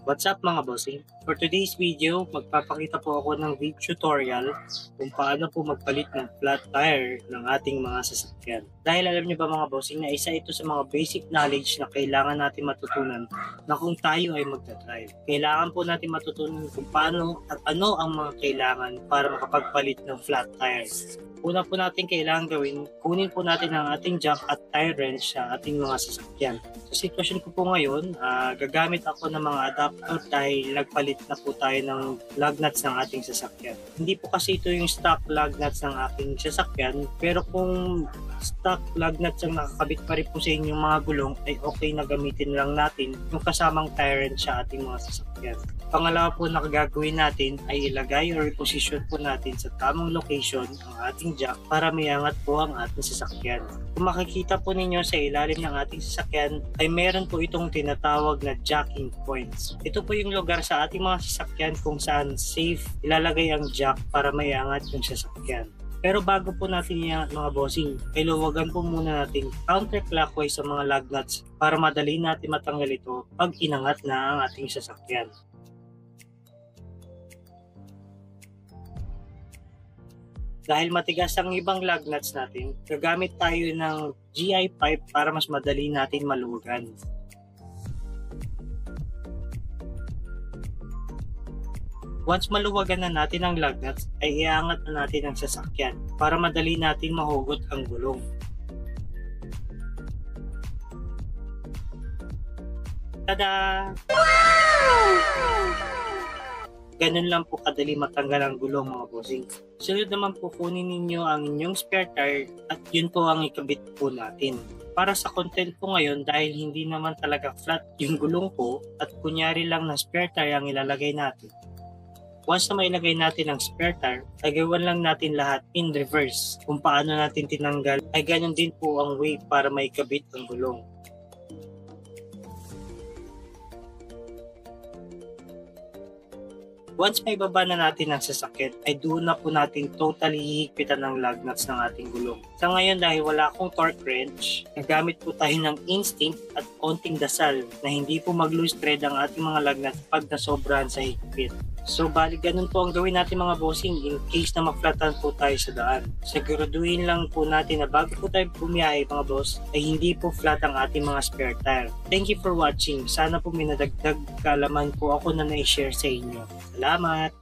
What's up mga bossing? For today's video, magpapakita po ako ng video tutorial kung paano po magpalit ng flat tire ng ating mga sasakyan. Dahil alam niyo ba mga bossing na isa ito sa mga basic knowledge na kailangan natin matutunan na kung tayo ay magdadrive. Kailangan po natin matutunan kung paano at ano ang mga kailangan para makapagpalit ng flat tires. Una po natin kailangan gawin, kunin po natin ang ating jack at tire wrench sa ating mga sasakyan. Sa sitwasyon ko po ngayon, gagamit ako ng mga adapter dahil nagpalit na po tayo ng lug nuts ng ating sasakyan. Hindi po kasi ito yung stock lug nuts ng aking sasakyan, pero kung stock lug nuts ang nakakabit pa rin po sa inyong mga gulong, ay okay na gamitin lang natin yung kasamang tire wrench sa ating mga sasakyan. Pangalawa po na gagawin natin ay ilagay o reposition po natin sa tamang location ang ating jack para mayangat po ang ating sasakyan. Kung makikita po ninyo sa ilalim ng ating sasakyan ay meron po itong tinatawag na jacking points. Ito po yung lugar sa ating mga sasakyan kung saan safe ilalagay ang jack para mayangat yung sasakyan. Pero bago po natin iangat mga bossing, ay luwagan po muna natin counterclockwise sa mga lug nuts para madali natin matanggal ito pag inangat na ang ating sasakyan. Dahil matigas ang ibang lug nuts natin, gagamit tayo ng GI pipe para mas madali natin maluwagan. Once maluwagan na natin ang lug nuts, ay iangat na natin ang sasakyan para madali natin mahugot ang gulong. Tada! Ganun lang po kadali matanggal ang gulong mga bossing. Sunod naman po kunin ninyo ang inyong spare tire at yun po ang ikabit po natin. Para sa content po ngayon dahil hindi naman talaga flat yung gulong po at kunyari lang na spare tire ang ilalagay natin. Once na mailagay natin ang spare tire, tagawan lang natin lahat in reverse. Kung paano natin tinanggal ay ganun din po ang way para maikabit ang gulong. Once may baba na natin ang sasakyan, ay doon na po natin totally hihigpitan ng lug nuts ng ating gulong. Sa ngayon dahil wala akong torque wrench, nagamit po tayo ng instinct at konting dasal na hindi po mag-loose thread ang ating mga lug nuts pag nasobrahan sa higpit. So bali ganun po ang gawin natin mga bossing in case na ma-flatan po tayo sa daan. Siguraduhin lang po natin na bago po tayo bumiyahe mga boss ay hindi po flat ang ating mga spare tire. Thank you for watching. Sana po may nadagdag kaalaman po ako na na-share sa inyo. Salamat!